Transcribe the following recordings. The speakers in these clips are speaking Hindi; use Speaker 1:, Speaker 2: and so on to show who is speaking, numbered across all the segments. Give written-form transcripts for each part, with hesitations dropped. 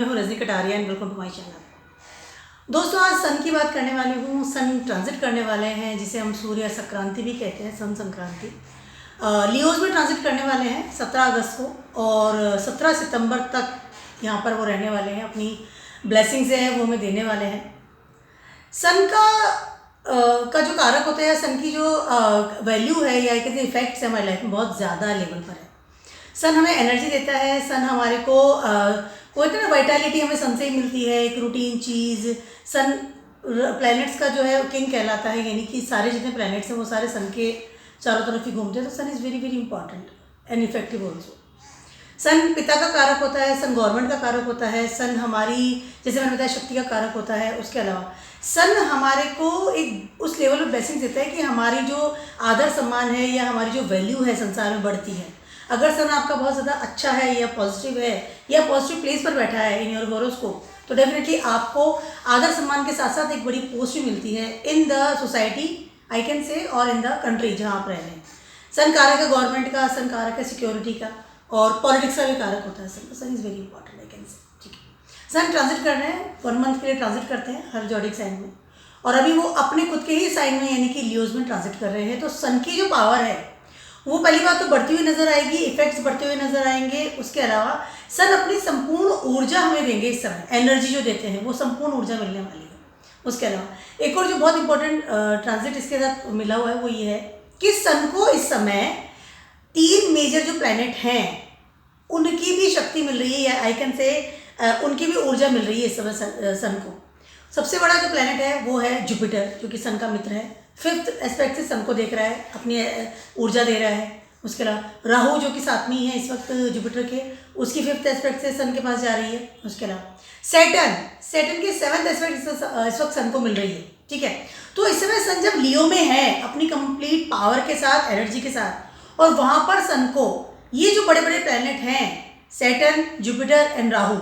Speaker 1: मैं हूँ Rajni Kataria and welcome to my channel. दोस्तों, आज सन की बात करने वाली हूँ। सन ट्रांजिट करने वाले हैं, जिसे हम सूर्य संक्रांति भी कहते हैं, सन संक्रांति। लियोज में ट्रांजिट करने वाले हैं 17 अगस्त को, और 17 सितंबर तक यहाँ पर वो रहने वाले हैं। अपनी ब्लेसिंग्स है वो हमें देने वाले हैं। सन का जो कारक होता है, सन की जो वैल्यू है या कहते इफेक्ट्स है हमारी लाइफ में बहुत ज़्यादा लेवल पर है। सन हमें एनर्जी देता है। सन हमारे को कहते हैं ना, वाइटलिटी हमें सन से ही मिलती है, एक रूटीन चीज़। सन प्लैनेट्स का जो है किंग कहलाता है, यानी कि सारे जितने प्लैनेट्स हैं वो सारे सन के चारों तरफ ही घूमते हैं। तो sun is very very important and effective also. Sun पिता का कारक होता है, सन गवर्नमेंट का कारक होता है, सन हमारी, जैसे मैंने बताया, शक्ति का कारक होता है। उसके अलावा सन हमारे को एक उस लेवल पर ब्लेसिंग देता है कि हमारी जो आदर सम्मान है या हमारी जो वैल्यू है संसार में बढ़ती है। अगर सन आपका बहुत ज़्यादा अच्छा है या पॉजिटिव है या पॉजिटिव प्लेस पर बैठा है इन योर हॉरोस्कोप, तो डेफिनेटली आपको आदर सम्मान के साथ साथ एक बड़ी पोस्ट भी मिलती है in the society, I can से, और इन द कंट्री जहाँ आप रह रहे हैं। सन कारक है गवर्नमेंट का, सन कारक है सिक्योरिटी का, और पॉलिटिक्स का भी कारक होता है sun. Sun is very important, I can say. ठीक है, सन ट्रांजिट कर रहे हैं, 1 मंथ के लिए ट्रांजिट करते हैं हर जॉडिक साइन में, और अभी वो अपने खुद के ही साइन में यानी कि लियोज में ट्रांजिट कर रहे हैं। तो सन की जो पावर है वो पहली बात तो बढ़ती हुई नजर आएगी, इफेक्ट्स बढ़ते हुए नजर आएंगे। उसके अलावा सन अपनी संपूर्ण ऊर्जा हमें देंगे इस समय, एनर्जी जो देते हैं वो संपूर्ण ऊर्जा मिलने वाली है। उसके अलावा एक और जो बहुत इंपॉर्टेंट ट्रांजिट इसके साथ मिला हुआ है वो ये है कि सन को इस समय 3 मेजर जो प्लैनेट हैं उनकी भी शक्ति मिल रही है, या आई कैन से उनकी भी ऊर्जा मिल रही है इस समय सन को। सबसे बड़ा जो प्लैनेट है वो है जुपिटर, जो कि सन का मित्र है। 5th एस्पेक्ट से सन को देख रहा है, अपनी ऊर्जा दे रहा है। उसके अलावा राहु जो कि 7वीं है इस वक्त जुपिटर के, उसकी 5th एस्पेक्ट से सन के पास जा रही है। उसके अलावा सैटर्न की 7th एस्पेक्ट इस वक्त सन को मिल रही है। ठीक है, तो इस समय सन जब लियो में है अपनी कंप्लीट पावर के साथ, एनर्जी के साथ, और वहाँ पर सन को ये जो बड़े बड़े प्लैनेट हैं सैटर्न, जुपिटर एंड राहु,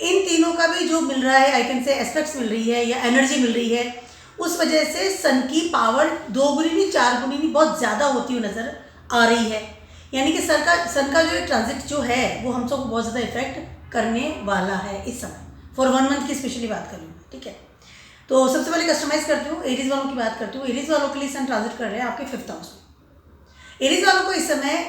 Speaker 1: इन तीनों का भी जो मिल रहा है, आई कैन से, एस्पेक्ट्स मिल रही है या एनर्जी मिल रही है, उस वजह से सन की पावर 2 गुनी नहीं 4 गुनी नहीं बहुत ज़्यादा होती हुई नज़र आ रही है। यानी कि सन का जो ट्रांजिट जो है वो हम सबको बहुत ज़्यादा इफेक्ट करने वाला है इस समय। फॉर 1 मंथ की स्पेशली बात कर रही हूँ। ठीक है, तो सबसे पहले कस्टमाइज करती हूँ, एरीज वालों की बात करती हूँ। एरीज वालों के लिए सन ट्रांजिट कर रहे हैं आपके 5th हाउस में। एरीज वालों को इस समय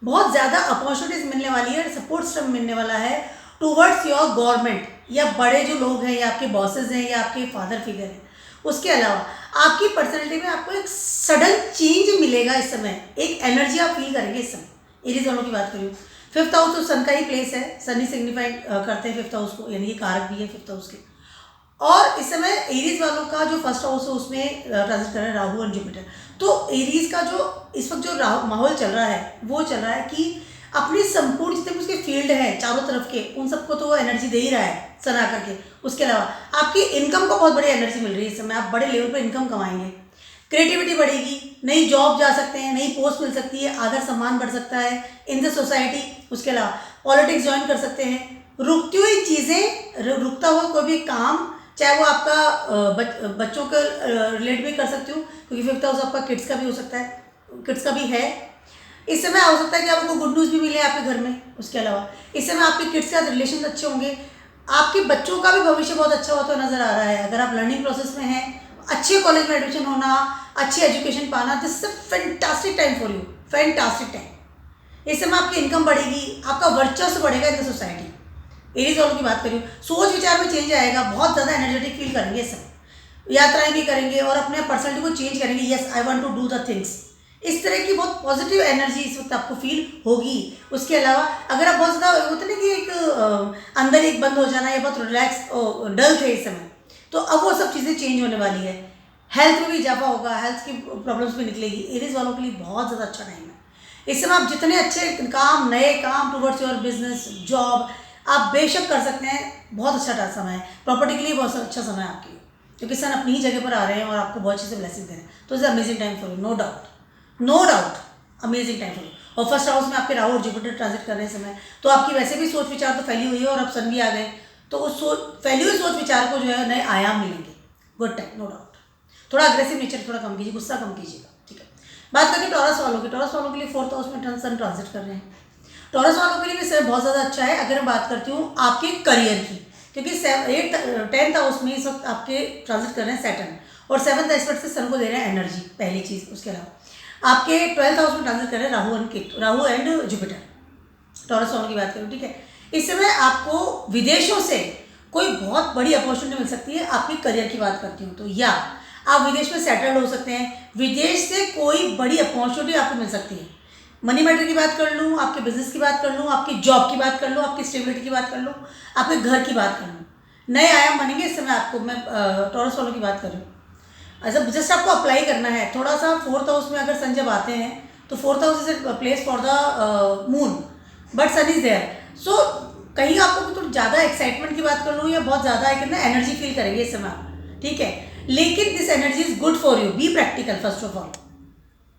Speaker 1: बहुत ज़्यादा अपॉर्चुनिटीज मिलने वाली है, सपोर्ट सिस्टम मिलने वाला है टूवर्ड्स योर गवर्नमेंट, या बड़े जो लोग हैं या आपके बॉसेज हैं या आपके फादर फिगर हैं। उसके अलावा आपकी पर्सनैलिटी में आपको एक सडन चेंज मिलेगा इस समय, एक एनर्जी आप फील करेंगे इस समय। एरीज वालों की बात करूँ, 5th हाउस तो सन का ही प्लेस है, सन ही सिग्निफाई करते हैं 5th हाउस को, यानी कि कारक भी है 5th हाउस के। और इस समय एरीज वालों का जो 1st हाउस है उसमें ट्रांजिट कर रहे हैं राहु और जुपिटर। तो एरीज का जो इस वक्त जो माहौल चल रहा है वो चल रहा है कि अपनी संपूर्ण जितने भी उसके फील्ड है चारों तरफ के, उन सबको तो वो एनर्जी दे ही रहा है सन आकर के। उसके अलावा आपकी इनकम को बहुत बड़ी एनर्जी मिल रही है इस समय, आप बड़े लेवल पर इनकम कमाएंगे, क्रिएटिविटी बढ़ेगी, नई जॉब जा सकते हैं, नई पोस्ट मिल सकती है, आदर सम्मान बढ़ सकता है इन द सोसाइटी। उसके अलावा पॉलिटिक्स ज्वाइन कर सकते हैं। रुकती हुई चीज़ें, रुकता हुआ कोई भी काम, चाहे वो आपका बच्चों के रिलेट भी कर सकती हूँ, क्योंकि 5th हाउस आपका किड्स का भी हो सकता है, किड्स का भी है। इस समय हो सकता है कि आपको गुड न्यूज़ भी मिले आपके घर में। उसके अलावा इस समय आपके किड्स के साथ रिलेशन अच्छे होंगे, आपके बच्चों का भी भविष्य बहुत अच्छा होता नजर आ रहा है। अगर आप लर्निंग प्रोसेस में हैं, अच्छे कॉलेज में एडमिशन होना, अच्छी एजुकेशन पाना, this is a fantastic time for you, fantastic time. इस समय आपकी इनकम बढ़ेगी, आपका वर्चस्व बढ़ेगा इन द सोसाइटी। एरीज वालों की बात करूँ, सोच विचार में चेंज आएगा, बहुत ज़्यादा एनर्जेटिक फील करेंगे इस समय, यात्राएं भी करेंगे और अपने पर्सनैलिटी को चेंज करेंगे। Yes, I want to do the things, इस तरह की बहुत पॉजिटिव एनर्जी इस वक्त आपको फील होगी। उसके अलावा अगर आप बहुत ज़्यादा होते ना कि एक अंदर एक बंद हो जाना या बहुत रिलैक्स डल थे इस समय, तो अब वो सब चीज़ें चेंज होने वाली है। हेल्थ में भी इजाफा होगा, हेल्थ की प्रॉब्लम्स भी निकलेगी। एरीज वालों के लिए बहुत ज़्यादा अच्छा टाइम है इस समय। आप जितने अच्छे काम, नए काम टूवर्ड्स योर बिजनेस, जॉब, आप बेशक कर सकते हैं। बहुत अच्छा समय है, प्रॉपर्टी के लिए बहुत अच्छा समय है आपके लिए, क्योंकि सन अपनी ही जगह पर आ रहे हैं और आपको बहुत अच्छे से ब्लेसिंग दे रहे हैं। तो it's amazing time for you, no doubt, no doubt, amazing time for you. और 1st हाउस में आपके राहु और जुपिटर ट्रांजिट कर रहे हैं समय, तो आपकी वैसे भी सोच विचार तो फैली हुई है, और अब सन भी आ गए, तो उस फैली हुई सोच विचार को जो है नए आयाम मिलेंगे। Good time, no doubt. थोड़ा अग्रेसिव नेचर थोड़ा कम कीजिए, गुस्सा कम कीजिएगा। ठीक है, बात करें टॉरस वालों की। टॉरस वालों के लिए 4th हाउस में सन ट्रांजिट कर रहे हैं। टॉरस वालों के लिए भी सर बहुत ज़्यादा अच्छा है। अगर मैं बात करती हूँ आपके करियर की, क्योंकि 10th हाउस में इस वक्त आपके ट्रांजिट कर रहे हैं सैटर्न, और 7th एस्पेक्ट से सन को दे रहे हैं एनर्जी, पहली चीज़। उसके अलावा आपके 12th हाउस में ट्रांजिट कर रहे हैं राहु एंड जुपिटर, टॉरस वालों की बात करूँ, ठीक है। इस समय आपको विदेशों से कोई बहुत बड़ी अपॉर्चुनिटी मिल सकती है, आपकी करियर की बात करती हूँ तो, या आप विदेश में सेटल्ड हो सकते हैं, विदेश से कोई बड़ी अपॉर्चुनिटी आपको मिल सकती है। मनी मैटर की बात कर लूँ, आपके बिजनेस की बात कर लूँ, आपकी जॉब की बात कर लूँ, आपकी स्टेबिलिटी की बात कर लूँ, आपके घर की बात कर लूँ, नए आयाम बनेंगे इस समय आपको। मैं टॉरस वालों की बात कर रही हूँ। अच्छा, जस्ट आपको अप्लाई करना है थोड़ा सा। 4th हाउस में अगर सन जब आते हैं तो 4th house is a place for the moon, but sun is there, so कहीं आपको तो ज़्यादा एक्साइटमेंट की बात कर लूँ या बहुत ज़्यादा है कि एनर्जी फील करेंगे इस समय आप, ठीक है। लेकिन this energy is good for you, be practical first of all.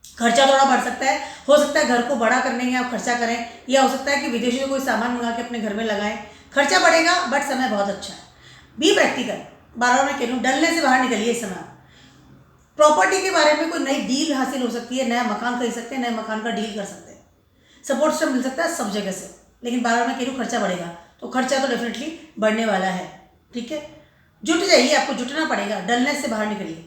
Speaker 1: खर्चा थोड़ा बढ़ सकता है, हो सकता है घर को बड़ा करने में आप खर्चा करें, या हो सकता है कि विदेशों से कोई सामान मंगा के अपने घर में लगाएं, खर्चा बढ़ेगा बट समय बहुत अच्छा है। बी प्रैक्टिकल, बार-बार मैं कह रही हूँ, डलने से बाहर निकलिए इस समय। प्रॉपर्टी के बारे में कोई नई डील हासिल हो सकती है, नया मकान खरीद सकते हैं, नए मकान का डील कर सकते हैं, सपोर्ट सिस्टम मिल सकता है सब जगह से। लेकिन बार-बार मैं कह रही हूँ खर्चा बढ़ेगा, तो खर्चा तो डेफिनेटली बढ़ने वाला है, ठीक है। जुट जाइए, आपको जुटना पड़ेगा, डलनेस से बाहर निकलिए,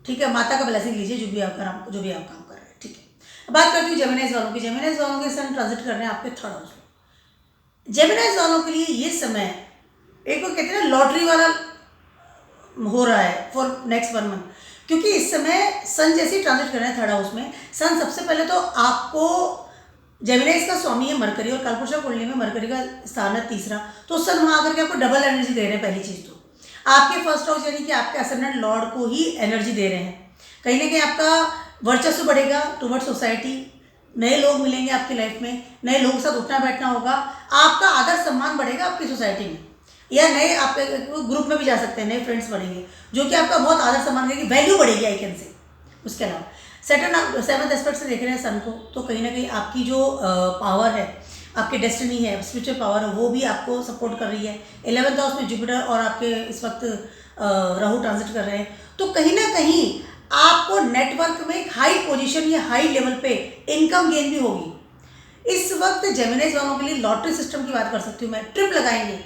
Speaker 1: ठीक है। माता का ब्लेसिंग लीजिए जो भी आप काम कर रहे हैं, ठीक है। अब बात करती हूँ जेमिनाइज वालों की। जेमिनाइज वालों के सन ट्रांजिट कर रहे हैं आपके 3rd हाउस में। जेमिनाइज वालों के लिए ये समय एक वो कहते हैं ना लॉटरी वाला हो रहा है फॉर नेक्स्ट 1 मंथ, क्योंकि इस समय सन जैसे ही ट्रांजिट कर रहे हैं 3rd हाउस में। सन सबसे पहले तो आपको, जेमिनाइज का स्वामी है मरकरी, और कालपुरुषा कुंडली में मरकरी का स्थान है 3रा, तो सन वहाँ आकर के आपको डबल एनर्जी दे रहे हैं। पहली चीज़ तो आपके 1st हाउस यानी कि आपके असेंडेंट लॉर्ड को ही एनर्जी दे रहे हैं। कहीं ना कहीं आपका वर्चस्व बढ़ेगा टुवर्ड सोसाइटी, नए लोग मिलेंगे आपकी लाइफ में, नए लोगों के साथ उठना बैठना होगा, आपका आदर सम्मान बढ़ेगा आपकी सोसाइटी में, या नए आप ग्रुप में भी जा सकते हैं, नए फ्रेंड्स बढ़ेंगे जो कि आपका बहुत आदर सम्मान करेगी, वैल्यू बढ़ेगी आई कैन से। उसके अलावा सैटर्न 7th एस्पेक्ट से देख रहे हैं सन को, तो कहीं ना कहीं आपकी जो पावर है, आपकी डेस्टिनी है, स्पिरिचुअल पावर है, वो भी आपको सपोर्ट कर रही है। 11th हाउस में जुपिटर और आपके इस वक्त राहु ट्रांजिट कर रहे हैं, तो कहीं ना कहीं आपको नेटवर्क में एक हाई पोजीशन या हाई लेवल पे इनकम गेन भी होगी। इस वक्त जेमिनाइज वालों के लिए लॉटरी सिस्टम की बात कर सकती हूँ मैं, ट्रिप लगाएंगे,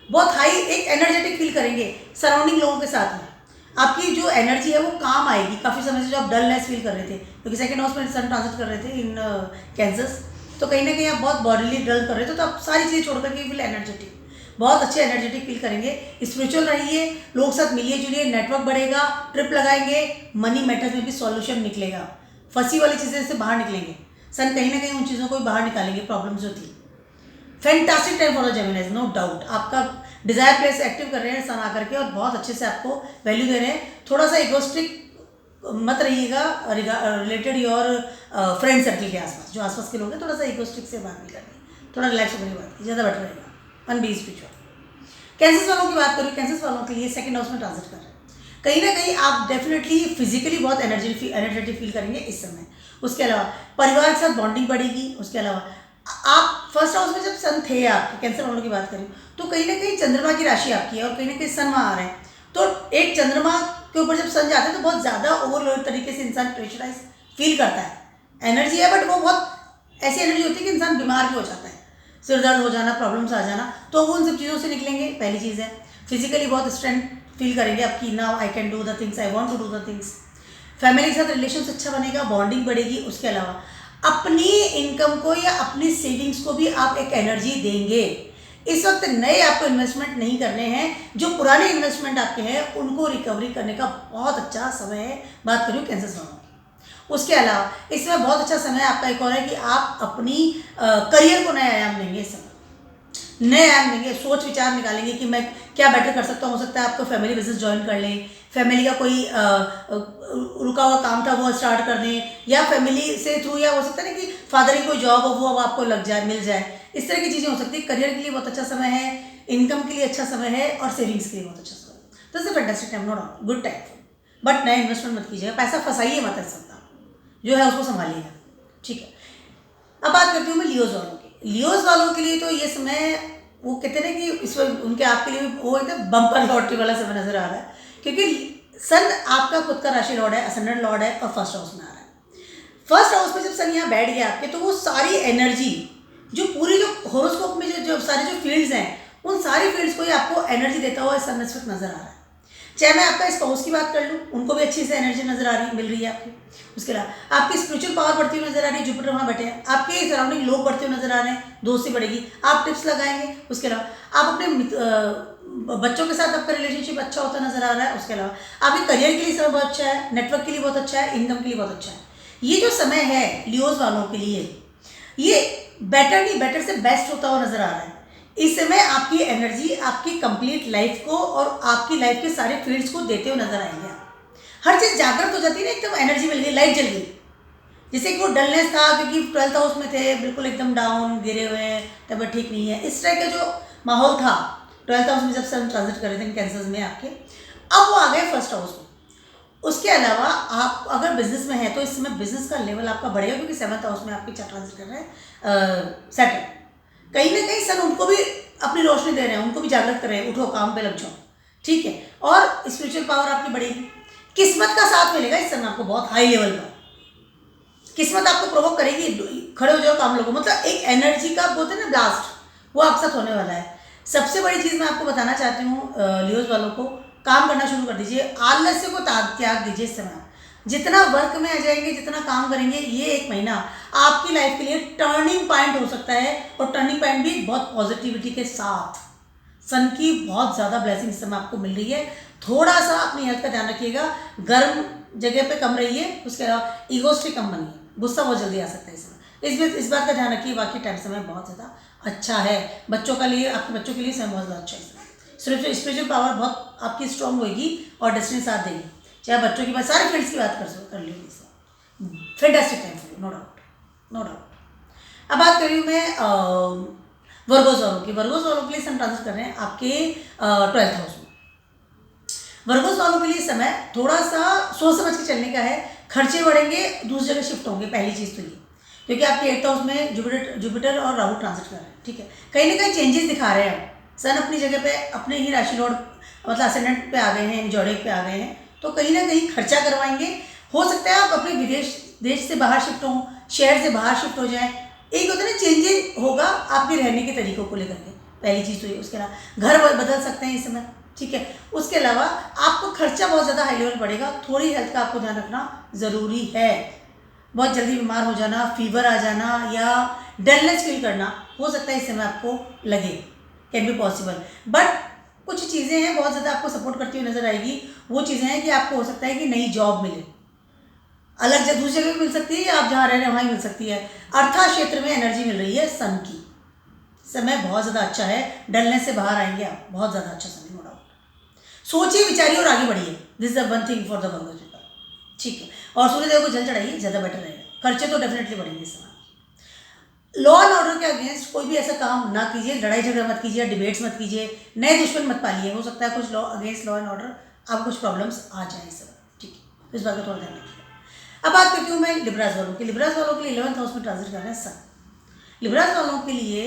Speaker 1: बहुत हाई एक एनर्जेटिक फील करेंगे सराउंडिंग लोगों के साथ में, आपकी जो एनर्जी है वो काम आएगी। काफ़ी समय से जो आप डलनेस फील कर रहे थे, क्योंकि 2nd हाउस में सन ट्रांजिट कर रहे थे इन कैंसर्स, तो कहीं ना कहीं आप बहुत बॉडीली डल कर रहे थे, तो आप सारी चीज़ें छोड़ करके फील एनर्जेटिक, बहुत अच्छे एनर्जेटिक फील करेंगे। स्पिरिचुअल रहिए, लोग साथ मिलिए जुलिए, नेटवर्क बढ़ेगा, ट्रिप लगाएंगे, मनी मैटर्स में भी सॉल्यूशन निकलेगा, फंसी वाली चीज़ें से बाहर निकलेंगे। सन कहीं ना कहीं उन चीज़ों को बाहर निकालेंगे, प्रॉब्लम्स जो थी। Fantastic time for the Geminis, no doubt. आपका डिज़ायर प्लेस एक्टिव कर रहे हैं सन आकर के, और बहुत अच्छे से आपको वैल्यू दे रहे हैं। थोड़ा सा इगोस्टिक मत रहिएगा रिलेटेड योर फ्रेंड सर्कल के आसपास, जो आसपास के लोग हैं, थोड़ा सा इगोस्टिक से बात नहीं करनी, थोड़ा रिलैक्स होकर बात की, ज़्यादा बेटर रहेगा। B spiritual. कैंसर्स वालों की बात करूँ, कैंसर्स वालों के लिए 2nd हाउस में ट्रांजिट कर रहे हैं, कहीं ना कहीं आप डेफिनेटली फिजिकली बहुत एनर्जेटिक फील करेंगे इस समय। उसके अलावा परिवार के साथ बॉन्डिंग बढ़ेगी। उसके अलावा आप 1st हाउस में जब सन थे, आप कैंसर वालों की बात करें तो कहीं ना कहीं चंद्रमा की राशि आपकी है, और कहीं ना कहीं सन वहाँ आ रहे हैं, तो एक चंद्रमा के ऊपर जब सन जाते हैं तो बहुत ज़्यादा ओवरलोड तरीके से इंसान प्रेशराइज फील करता है। एनर्जी है बट वो बहुत ऐसी एनर्जी होती है कि इंसान बीमार भी हो जाता है, सिर दर्द हो जाना, प्रॉब्लम्स आ जाना, तो वो उन सब चीज़ों से निकलेंगे। पहली चीज़ है फिजिकली बहुत स्ट्रेंथ फील करेंगे आपकी, now I can do the things, I want to do the things. Family के साथ रिलेशन अच्छा बनेगा, बॉन्डिंग बढ़ेगी। उसके अलावा अपनी इनकम को या अपनी सेविंग्स को भी आप एक एनर्जी देंगे। इस वक्त नए आपको इन्वेस्टमेंट नहीं करने हैं, जो पुराने इन्वेस्टमेंट आपके हैं उनको रिकवरी करने का बहुत अच्छा समय है। बात करूँ कैंसर वालों की। उसके अलावा इस समय बहुत अच्छा समय आपका एक और है कि आप अपनी करियर को नए आयाम देंगे। इस समय नए आयाम देंगे, सोच विचार निकालेंगे कि मैं क्या बेटर कर सकता हूँ। हो सकता है आपको फैमिली बिजनेस ज्वाइन कर लें, फैमिली का कोई रुका हुआ काम था वो स्टार्ट कर दें, या फैमिली से थ्रू, या हो सकता है ना कि फादर की कोई जॉब हो वो अब आपको लग जाए, मिल जाए। इस तरह की चीज़ें हो सकती है। करियर के लिए बहुत अच्छा समय है, इनकम के लिए अच्छा समय है, और सेविंग्स के लिए बहुत अच्छा समय है। This is fantastic time, no doubt, good time. But नया इन्वेस्टमेंट मत कीजिएगा, पैसा फंसाइए मत, सकता जो है उसको संभालिएगा, ठीक है। अब बात करती हूँ मैं लियोज वालों की। लियोज वालों के लिए तो ये समय वो कहते हैं ना कि इस वक्त उनके आपके लिए वो एकदम बम्पर लॉटरी वाला समय नजर आ रहा है, क्योंकि सन आपका खुद का राशि लॉर्ड है, असेंडेंट लॉर्ड है, और 1st हाउस में आ रहा है। 1st हाउस में जब सन यहाँ बैठ गया आपके, तो वो सारी एनर्जी जो पूरी जो होरोस्कोप में जो सारे जो फील्ड्स हैं उन सारी फील्ड्स को ही आपको एनर्जी देता हुआ सन इस वक्त नजर आ रहा है। चाहे मैं आपका स्पाउस की बात कर लूँ, उनको भी अच्छी से एनर्जी नजर आ रही मिल रही है आपकी। उसके अलावा आपकी स्पिरिचुअल पावर बढ़ती हुई नजर आ रही है, जुपिटर वहाँ बैठे हैं, आपके सराउंडिंग लोग बढ़ते हुए नजर आ रहे हैं, दोस्ती बढ़ेगी, आप टिप्स लगाएंगे। उसके अलावा आप अपने बच्चों के साथ आपका रिलेशनशिप अच्छा होता नजर आ रहा है। उसके अलावा आपके करियर के लिए समय बहुत अच्छा है, नेटवर्क के लिए बहुत अच्छा है, इनकम के लिए बहुत अच्छा है। ये जो समय है लियोज वालों के लिए, ये बेटर नहीं बेटर से बेस्ट होता हुआ नजर आ रहा है। इस समय आपकी एनर्जी आपकी कंप्लीट लाइफ को और आपकी लाइफ के सारे फील्ड्स को देते हुए नजर आएंगे। हर चीज़ जागृत हो जाती है ना, एकदम एनर्जी मिल गई, लाइट जल गई। जैसे कि वो डलनेस था क्योंकि 12th हाउस में थे, बिल्कुल एकदम डाउन, गिरे हुए हैं, तबीयत ठीक नहीं है, इस तरह का जो माहौल था 12th हाउस में जब सन ट्रांजिट कर रहे थे कैंसर्स में आपके, अब वो आ गए फर्स्ट हाउस में। उसके अलावा आप अगर बिजनेस में है तो इस समय बिजनेस का लेवल आपका बढ़ेगा क्योंकि 7th हाउस में आपके ट्रांजिट कर रहे हैं सेटल। कहीं ना कहीं सन उनको भी अपनी रोशनी दे रहे हैं, उनको भी जागृत कर रहे हैं, उठो काम पे लग जाओ, ठीक है। और स्पिरिचुअल पावर आपकी बढ़ेगी, किस्मत का साथ मिलेगा इस समय आपको बहुत हाई लेवल पर। किस्मत आपको प्रोवोक करेगी, खड़े हो जाओ काम लोगों, मतलब एक एनर्जी का बोलते हैं ना ब्लास्ट, वो आपके साथ होने वाला है। सबसे बड़ी चीज़ मैं आपको बताना चाहती हूँ लियोज वालों को, काम करना शुरू कर दीजिए, आलस्य को त्याग दीजिए। इस समय जितना वर्क में आ जाएंगे, जितना काम करेंगे, ये एक महीना आपकी लाइफ के लिए टर्निंग पॉइंट हो सकता है। और टर्निंग पॉइंट भी बहुत पॉजिटिविटी के साथ। सन की बहुत ज़्यादा ब्लेसिंग इस समय आपको मिल रही है। थोड़ा सा अपनी हेल्थ का ध्यान रखिएगा, गर्म जगह पे कम रहिए। उसके अलावा ईगोस्टिक कम बनिए, गुस्सा बहुत जल्दी आ सकता है इस समय, इस बात का ध्यान रखिए। बाकी टाइम समय बहुत ज़्यादा अच्छा है बच्चों का लिए, आपके बच्चों के लिए समय बहुत ज़्यादा अच्छा है। स्पिरिचुअल पावर बहुत आपकी स्ट्रॉन्ग होगी और डेस्टिनी साथ देगी। चाहे बच्चों की बात, सारे फील्ड्स की बात कर लीजिए, fantastic time for you, no doubt, no doubt. अब बात कर रही हूँ मैं वर्गोस वालों की। वर्गोस वालों के लिए सन ट्रांजिट कर रहे हैं आपके 12th हाउस में। वर्गोस वालों के लिए समय थोड़ा सा सोच समझ के चलने का है, खर्चे बढ़ेंगे, दूसरी जगह शिफ्ट होंगे, पहली चीज़ तो ये, क्योंकि आपके 8th हाउस में जुपिटर और राहु ट्रांजिट कर रहे हैं, ठीक है। कहीं ना कहीं चेंजेस दिखा रहे हैं। सन अपनी जगह पे अपने ही राशि लॉर्ड मतलब असेंडेंट पे आ गए हैं, जोड़ेक पे आ गए हैं, तो कहीं ना कहीं खर्चा करवाएंगे। हो सकता है आप अपने देश से बाहर शिफ्ट हों, शहर से बाहर शिफ्ट हो जाएं। एक होता है ना, चेंजिंग होगा आपके रहने के तरीकों को लेकर के, पहली चीज़ तो ये। उसके अलावा घर बदल सकते हैं इस समय, ठीक है। उसके अलावा आपको खर्चा बहुत ज़्यादा हाई लेवल बढ़ेगा, थोड़ी हेल्थ का आपको ध्यान रखना ज़रूरी है। बहुत जल्दी बीमार हो जाना, फीवर आ जाना या डलनेस फील करना हो सकता है इस समय आपको लगे, कैन बी पॉसिबल। बट कुछ चीज़ें हैं बहुत ज़्यादा आपको सपोर्ट करती हुई नजर आएगी। वो चीज़ें हैं कि आपको हो सकता है कि नई जॉब मिले, अलग जगह दूसरी जगह भी मिल सकती है, या आप जहाँ रह रहे हैं वहाँ ही मिल सकती है। अर्था क्षेत्र में एनर्जी मिल रही है सन की, समय बहुत ज़्यादा अच्छा है, डलनेस से बाहर आएंगे आप, बहुत ज़्यादा अच्छा समय, नो डाउट। सोचिए, विचारिए और आगे बढ़िए, this is the one thing for the Virgo's people, ठीक है। और सूर्यदेव को जल चढ़ाइए, ज़्यादा बेटर रहेगा। खर्चे तो डेफिनेटली बढ़ेंगे इस समय। लॉ एंड ऑर्डर के अगेंस्ट कोई भी ऐसा काम ना कीजिए, लड़ाई झगड़ा मत कीजिए, डिबेट्स मत कीजिए, नए दुश्मन मत पालिए। हो सकता है कुछ अगेंस्ट लॉ एंड ऑर्डर आपको कुछ प्रॉब्लम्स आ जाए इस समय, ठीक है। इस बात का थोड़ा ध्यान रखिए। अब बात करती हूँ मैं लिब्रास वालों की। लिब्रास वालों के लिए 11th हाउस में ट्रांजिट कर रहे हैं सन। लिब्रास वालों के लिए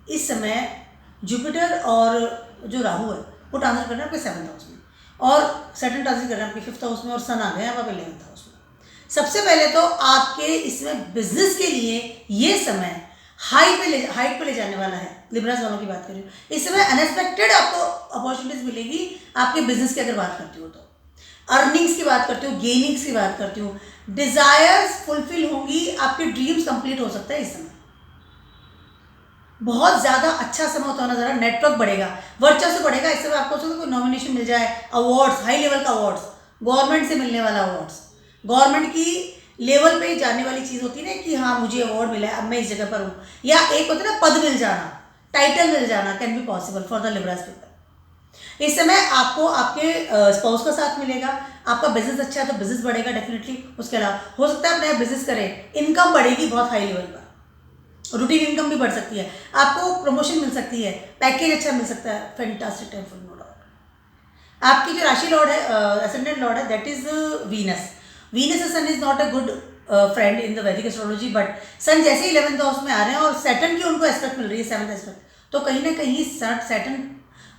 Speaker 1: इस समय जुपिटर और जो राहु है वो ट्रांजिट कर रहे हैं आपके 7th हाउस में, और सैटर्न ट्रांजिट कर रहे हैं आपके 5th हाउस में, और सन आ गए हैं आप 11th हाउस में। सबसे पहले तो आपके इसमें बिजनेस के लिए ये समय हाइट पे ले जाने वाला है। लिब्रास वालों की बात करें, इस समय अनएक्सपेक्टेड आपको अपॉर्चुनिटीज मिलेगी आपके बिजनेस की अगर बात करती हो तो। अर्निंग्स की बात करती हूँ, गेनिंग्स की बात करती हूँ, डिजायर्स फुलफिल होंगी, आपके ड्रीम्स कंप्लीट हो सकता है इस समय। बहुत ज़्यादा अच्छा समय होता है नजर, नेटवर्क बढ़ेगा, वर्चस्व बढ़ेगा इस समय। आपको कोई नॉमिनेशन मिल जाए, अवार्ड्स, हाई लेवल का अवार्ड्स, गवर्नमेंट से मिलने वाला अवार्ड्स, गवर्नमेंट की लेवल पे जाने वाली चीज़ होती है ना कि हाँ मुझे अवार्ड मिला है, अब मैं इस जगह पर हूँ, या एक होता है ना पद मिल जाना, टाइटल मिल जाना, can be possible for the Libras people. इस समय आपको आपके स्पाउस का साथ मिलेगा, आपका बिजनेस अच्छा है तो बिजनेस बढ़ेगा डेफिनेटली। उसके अलावा हो सकता है अपने बिजनेस करें, इनकम बढ़ेगी बहुत हाई लेवल पर, रूटीन इनकम भी बढ़ सकती है, आपको प्रमोशन मिल सकती है, पैकेज अच्छा मिल सकता है। Fantastic time for no doubt. आपकी जो राशि लॉर्ड है, असेंडेंट लॉर्ड है, that is Venus. Venus sun is not a good friend in the Vedic astrology, but sun जैसे ही 11th हाउस में आ रहे हैं और सैटर्न की उनको एस्पेक्ट मिल रही है, 7th एस्पेक्ट, तो कहीं ना कहीं सैटर्न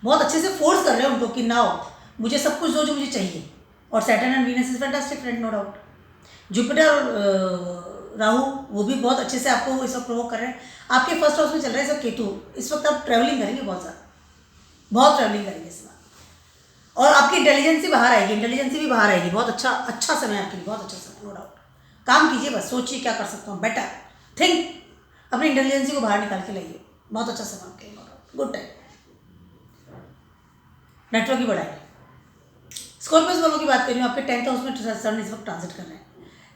Speaker 1: बहुत अच्छे से फोर्स कर रहे हैं उनको कि ना हो, मुझे सब कुछ दो जो मुझे चाहिए। और Saturn and Venus is fantastic friend, no doubt. Jupiter और राहु वो भी बहुत अच्छे से आपको इस वक्त प्रोवोक कर रहे हैं। आपके फर्स्ट हाउस में चल रहा है सब केतु, इस वक्त आप ट्रैवलिंग करेंगे बहुत ज़्यादा, बहुत ट्रैवलिंग करेंगे इस बार, और आपकी इंटेलिजेंसी बाहर आएगी, इंटेलिजेंसी भी बाहर आएगी। बहुत अच्छा अच्छा समय आपके लिए, बहुत अच्छा समय, नो डाउट। काम कीजिए, बस सोचिए क्या कर सकता हूँ, बेटर थिंक, अपनी इंटेलिजेंसी को बाहर निकाल के लाइए। बहुत अच्छा समय आपके लिए, no doubt, good time. Network की बढ़ाई। स्कॉर्पियोस वालों की बात कर रही हूँ, आपके 10th हाउस में सन इस वक्त ट्रांजिट कर रहे हैं।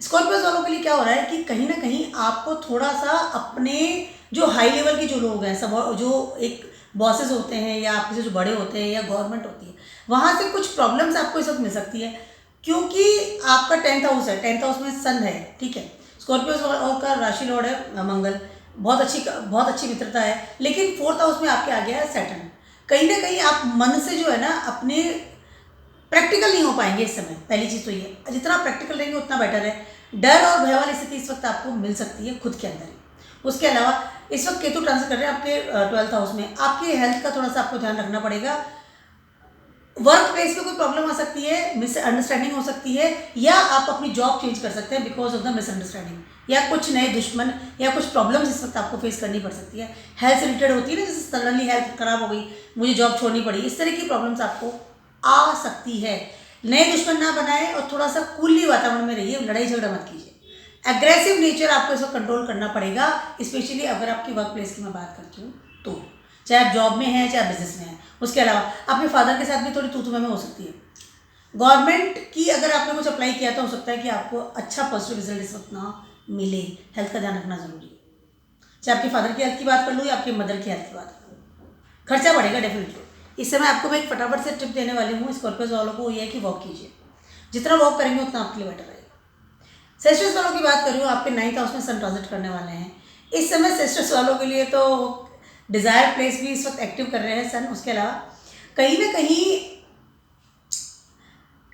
Speaker 1: स्कॉर्पियोस वालों के लिए क्या हो रहा है कि कहीं ना कहीं आपको थोड़ा सा अपने जो हाई लेवल के जो लोग हैं, सब जो एक बॉसेस होते हैं या आपके से जो बड़े होते हैं या गवर्नमेंट होती है, वहाँ से कुछ प्रॉब्लम्स आपको इस वक्त मिल सकती है, क्योंकि आपका 10th हाउस है, 10th हाउस में सन है, ठीक है। स्कॉर्पियोस का राशि लॉर्ड है मंगल, बहुत अच्छी मित्रता है, लेकिन 4th हाउस में आपके आ गया है सैटर्न। कहीं ना कहीं आप मन से जो है ना अपने प्रैक्टिकल नहीं हो पाएंगे इस समय। पहली चीज़ तो ये, जितना प्रैक्टिकल रहेंगे उतना बेटर है। डर और भय वाली स्थिति इस वक्त आपको मिल सकती है खुद के अंदर ही। उसके अलावा इस वक्त केतु ट्रांजिट कर रहे हैं आपके 12th हाउस में, आपके हेल्थ का थोड़ा सा आपको ध्यान रखना पड़ेगा। वर्क प्लेस पे कोई प्रॉब्लम आ सकती है, मिसअंडरस्टैंडिंग हो सकती है, या आप अपनी जॉब चेंज कर सकते हैं बिकॉज ऑफ द मिसअंडरस्टैंडिंग, या कुछ नए दुश्मन या कुछ प्रॉब्लम्स इस वक्त आपको फेस करनी पड़ सकती है। हेल्थ से रिलेटेड होती है ना, जैसे सडनली हेल्थ खराब हो गई, मुझे जॉब छोड़नी पड़ी, इस तरह की प्रॉब्लम्स आपको आ सकती है। नए दुश्मन ना बनाए और थोड़ा सा कूली वातावरण में रहिए, लड़ाई झगड़ा मत कीजिए। एग्रेसिव नेचर आपको इसको कंट्रोल करना पड़ेगा, स्पेशली अगर आपकी वर्क प्लेस की मैं बात करती हूँ तो, चाहे आप जॉब में हैं चाहे बिजनेस में हैं। उसके अलावा अपने फादर के साथ भी थोड़ी तू-तू में हो सकती है। गवर्नमेंट की अगर आपने कुछ अप्लाई किया तो हो सकता है कि आपको अच्छा पॉजिटिव रिजल्ट इस वक्त ना मिले। हेल्थ का ध्यान रखना जरूरी है, चाहे आपके फादर की हेल्थ की बात कर लूँ या आपके मदर की हेल्थ की बात कर लूँ, खर्चा बढ़ेगा डेफिनेटली। इस समय आपको मैं एक फटाफट से टिप देने वाली हूँ स्कॉर्पियोस वालों को, ये है कि वॉक कीजिए, जितना वॉक करेंगे उतना आपके लिए बेटर रहेगा। सेस्टर्स वालों की बात कर रही हूँ, आपके 9th हाउस में सन ट्रांजिट करने वाले हैं इस समय। सेस्टर्स वालों के लिए तो डिज़ायर प्लेस भी इस वक्त एक्टिव कर रहे हैं सन। उसके अलावा कहीं ना कहीं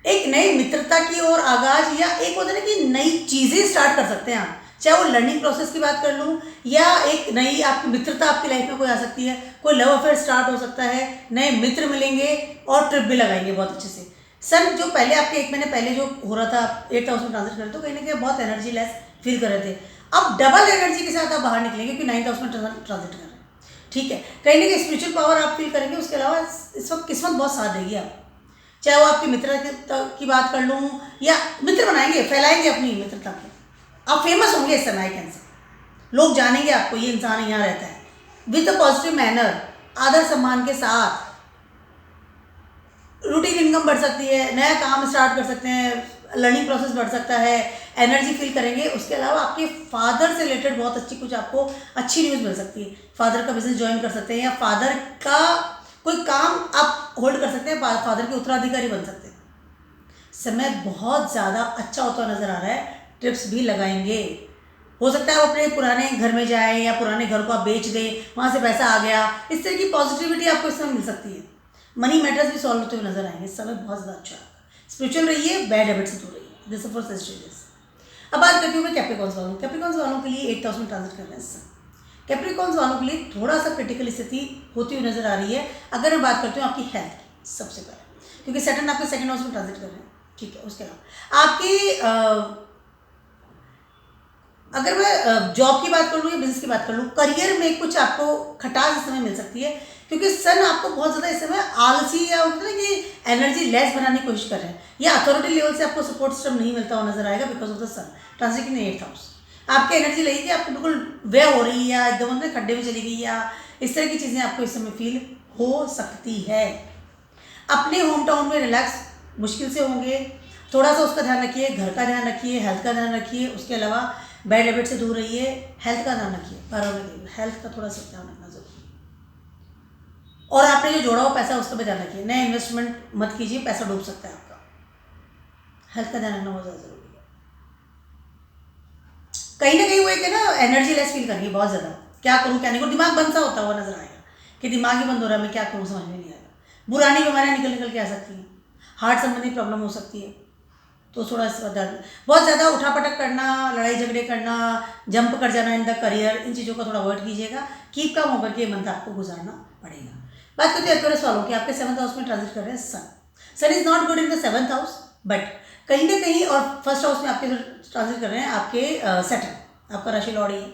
Speaker 1: एक नई मित्रता की ओर आगाज, या एक होता है ना कि नई चीज़ें स्टार्ट कर सकते हैं आप, चाहे वो लर्निंग प्रोसेस की बात कर लूँ या एक नई आपकी मित्रता आपकी लाइफ में कोई आ सकती है, कोई लव अफेयर स्टार्ट हो सकता है, नए मित्र मिलेंगे और ट्रिप भी लगाएंगे बहुत अच्छे से। सन जो पहले आपके 1 महीने पहले जो हो रहा था 8th हाउस में ट्रांजिट कर रहे, तो कहीं ना कहीं बहुत एनर्जी लेस फील कर रहे थे, अब डबल एनर्जी के साथ आप बाहर निकलेंगे क्योंकि 9th हाउस में ट्रांजिट कर रहे हैं, ठीक है। कहीं ना कहीं स्पिरिचुअल पावर आप फील करेंगे। उसके अलावा इस वक्त किस्मत बहुत साथ देगी आप, चाहे वो आपकी मित्रता की बात कर लूँ या मित्र बनाएंगे, फैलाएंगे अपनी मित्रता को, आप फेमस होंगे इस समय कैंसर, लोग जानेंगे आपको, ये इंसान यहाँ रहता है, विद अ पॉजिटिव मैनर, आदर सम्मान के साथ। रूटीन इनकम बढ़ सकती है, नया काम स्टार्ट कर सकते हैं, लर्निंग प्रोसेस बढ़ सकता है, एनर्जी फील करेंगे। उसके अलावा आपके फादर से रिलेटेड बहुत अच्छी कुछ आपको अच्छी न्यूज़ मिल सकती है, फादर का बिजनेस ज्वाइन कर सकते हैं या फादर का कोई काम आप होल्ड कर सकते हैं, फादर के उत्तराधिकारी बन सकते हैं। समय बहुत ज़्यादा अच्छा होता नज़र आ रहा है, ट्रिप्स भी लगाएंगे। हो सकता है वो अपने पुराने घर में जाए या पुराने घर को आप बेच दें, वहाँ से पैसा आ गया, इस तरह की पॉजिटिविटी आपको इस समय मिल सकती है। मनी मैटर्स भी सॉल्व होते हुए नजर आएंगे इस समय, बहुत ज़्यादा अच्छा है। स्पिरिचुअल रहिए, बैड हैबिट से दूर रहिए। This for Sagittarius. अब बात करती हूँ मैं कैप्रिकॉर्न्स वालों। कैप्रिकॉर्न्स वालों के लिए 8th हाउस में ट्रांजिट कर रहे हैं इस समय। कैप्रिकॉर्न्स वालों के लिए थोड़ा सा क्रिटिकल स्थिति होती हुई नजर आ रही है अगर मैं बात करती हूँ आपकी हेल्थ की सबसे पहले, क्योंकि सैटर्न आपके 2nd हाउस में ट्रांजिट कर रहे हैं, ठीक है। उसके अलावा आपकी अगर मैं जॉब की बात कर लूँ या बिजनेस की बात कर लूँ, करियर में कुछ आपको खटास इस समय मिल सकती है, क्योंकि सन आपको बहुत ज़्यादा इस समय आलसी या होता है कि एनर्जी लेस बनाने की कोशिश कर रहे हैं, या अथॉरिटी लेवल से आपको सपोर्ट सिस्टम नहीं मिलता हुआ नजर आएगा because of the sun transit in 8th house. आपकी एनर्जी लगेगी आपको बिल्कुल वे हो रही है या एकदम अंदर खड्डे में चली गई, या इस तरह की चीज़ें आपको इस समय फील हो सकती है। अपने होम टाउन में रिलैक्स मुश्किल से होंगे, थोड़ा सा उसका ध्यान रखिए, घर का ध्यान रखिए, हेल्थ का ध्यान रखिए। उसके अलावा बैड हैबिट से दूर रहिए, हेल्थ का ध्यान रखिए, हेल्थ का थोड़ा सा ध्यान रखना जरूरी। और आपने जो जोड़ा हुआ पैसा उसका भी ध्यान रखिए, नए इन्वेस्टमेंट मत कीजिए, पैसा डूब सकता है आपका। हेल्थ का ध्यान रखना बहुत ज़्यादा जरूरी है। कहीं ना कहीं वो एक है ना एनर्जी लेस फील करेंगे बहुत ज़्यादा, क्या करूँ क्या नहीं करूँ, दिमाग बंद सा होता हुआ नजर आएगा कि दिमाग ही बंद हो रहा है, मैं क्या करूँ समझ में नहीं आएगा। पुरानी बीमारियाँ निकल के आ सकती हैं, हार्ट संबंधी प्रॉब्लम हो सकती है, तो थोड़ा सा दर्द, बहुत ज़्यादा उठापटक करना, लड़ाई झगड़े करना, जंप कर जाना इन द करियर, इन चीज़ों का थोड़ा अवॉइड कीजिएगा। कीप काम होकर के ये मंथ आपको गुजारना पड़ेगा। बात करते हैं एक्वेरियस वालों की, आपके 7th हाउस में ट्रांजिट कर रहे हैं sun. Sun is not good in the 7th house, but कहीं ना कहीं, और 1st हाउस में आपके ट्रांजिट कर रहे हैं आपके सैटर्न, आपका राशि लॉर्ड ही है।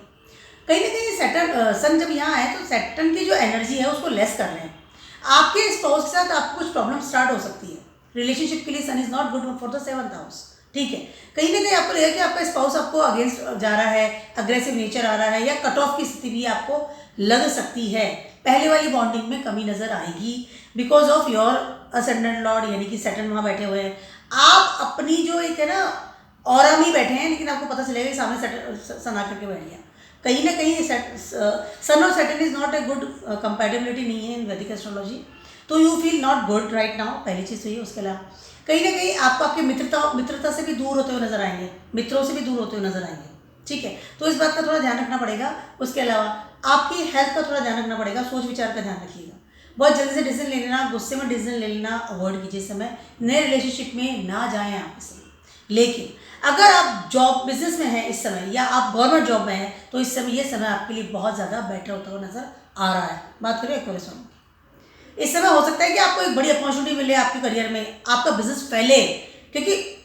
Speaker 1: कहीं ना कहीं सैटर्न सन जब यहाँ आए तो सैटर्न की जो एनर्जी है उसको लेस कर रहे हैं। आपके स्पाउस के साथ आपको कुछ प्रॉब्लम स्टार्ट हो सकती है। रिलेशनशिप के लिए sun is not good for the 7th house, ठीक है। कहीं ना कहीं आपको लगेगा कि आपका स्पाउस आपको अगेंस्ट जा रहा है, अग्रेसिव नेचर आ रहा है, या कट ऑफ की स्थिति भी आपको लग सकती है। पहले वाली बॉन्डिंग में कमी नजर आएगी because of your ascendant Lord, यानी कि सैटर्न वहाँ बैठे हुए हैं। आप अपनी जो एक है ना ऑरा में बैठे हैं, लेकिन आपको पता चलेगा कि सामने सन आकर के बैठ गया। कहीं ना कहीं सन और Saturn is not a good compatibility नहीं है इन वैदिक एस्ट्रोलॉजी, तो you feel not good right now, पहली चीज़ तो ये। उसके अलावा कहीं ना कहीं आपको आपके मित्रता से भी दूर होते हुए नजर आएंगे, मित्रों से भी दूर होते हुए नजर आएंगे, ठीक है। तो इस बात का थोड़ा ध्यान रखना पड़ेगा। उसके अलावा आपकी हेल्थ का थोड़ा ध्यान रखना पड़ेगा, सोच विचार का ध्यान रखिएगा। बहुत जल्दी से डिसीजन ले लेना, गुस्से में डिसीजन ले लेना अवॉइड कीजिए। समय नए रिलेशनशिप में ना जाएं आप इस समय। लेकिन अगर आप जॉब बिजनेस में हैं इस समय, या आप गवर्नमेंट जॉब में हैं, तो इस समय ये समय आपके लिए बहुत ज़्यादा बेटर होता हुआ नजर आ रहा है। बात करें एक्वेरियस वालों की, इस समय हो सकता है कि आपको एक बड़ी अपॉर्चुनिटी मिले आपके करियर में, आपका बिजनेस फैले, क्योंकि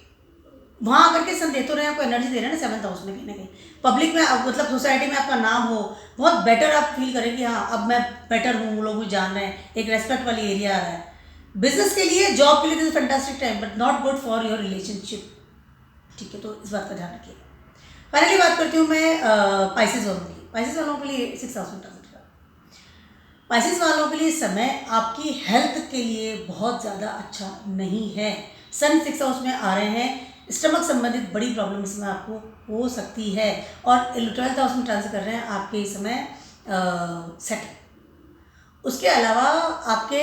Speaker 1: वहाँ आकर के सन दे तो रहे हैं, आपको एनर्जी दे रहे हैं ना 7th हाउस में। कहीं ना कहीं पब्लिक में मतलब सोसाइटी में आपका नाम हो, बहुत बेटर आप फील करेंगे, हाँ अब मैं बेटर हूँ, लोग मुझे जान रहे हैं, एक रेस्पेक्ट वाली एरिया आ रहा है। बिजनेस के लिए, जॉब के लिए this is fantastic time, but not good for your relationship, ठीक है। तो इस बात का ध्यान रखिएगा। फाइनली बात करती हूँ मैं पाइसेस वालों की। पाइसेस वालों के लिए 6 हाउस में ट्रांजिट कर, पाइसेस वालों के लिए समय आपकी हेल्थ के लिए बहुत ज़्यादा अच्छा नहीं है। सन 6 हाउस में आ रहे हैं, स्टमक संबंधित बड़ी प्रॉब्लम इसमें आपको हो सकती है। और 12th हाउस में ट्रांजिट कर रहे हैं आपके इस समय सेटल। उसके अलावा आपके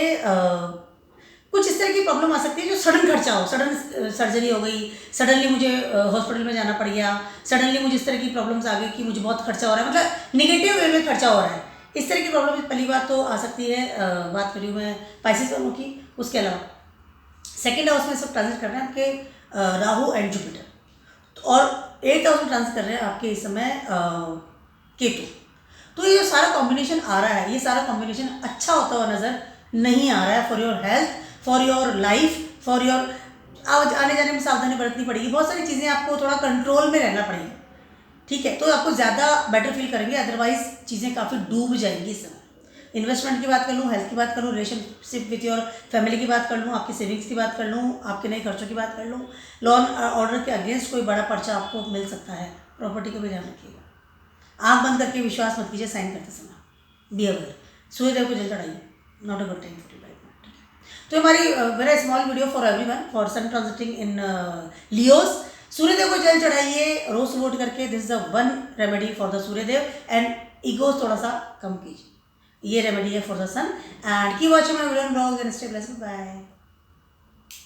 Speaker 1: कुछ इस तरह की प्रॉब्लम आ सकती है जो सडन खर्चा हो, सडन सर्जरी हो गई, सडनली मुझे हॉस्पिटल में जाना पड़ गया, सडनली मुझे इस तरह की प्रॉब्लम्स आ गई कि मुझे बहुत खर्चा हो रहा है, मतलब निगेटिव वे में खर्चा हो रहा है। इस तरह की प्रॉब्लम पहली बात तो आ सकती है। बात करी मैं पाइसेस वालों की। उसके अलावा सेकेंड हाउस में सब ट्रांजिट कर रहे हैं आपके राहु एंड जुपिटर, और 8th हाउस में ट्रांजिट कर रहे हैं आपके इस समय केतु। तो ये जो सारा कॉम्बिनेशन आ रहा है, ये सारा कॉम्बिनेशन अच्छा होता हुआ नजर नहीं आ रहा है for your health, for your life, for your आने जाने में सावधानी बरतनी पड़ेगी। बहुत सारी चीज़ें आपको थोड़ा कंट्रोल में रहना पड़ेगा, ठीक है। तो आपको ज़्यादा बेटर फील करेंगे, अदरवाइज चीज़ें काफ़ी डूब जाएंगी इस समय। इन्वेस्टमेंट की बात कर लूँ, हेल्थ की बात कर लूँ, रिलेशनशिप विथ योर फैमिली की बात कर लूँ, आपकी सेविंग्स की बात कर लूँ, आपके नए खर्चों की बात कर लूँ, लोन ऑर्डर के अगेंस्ट कोई बड़ा पर्चा आपको मिल सकता है। प्रॉपर्टी का भी ध्यान रखिएगा। आँख बंद करके विश्वास मत कीजिए साइन करते समय, बी अवेयर। सूर्यदेव को जल चढ़ाइए, not a good time for you right now. तो हमारी very small video for everyone for sun transiting in Leos. Suryadev को जल चढ़ाइए रोज वोट करके, this is the one remedy for the Suryadev, and ego थोड़ा सा कम कीजिए, ये रेमेडी है for the sun. And keep watching my video and blogs and stay blessed, bye.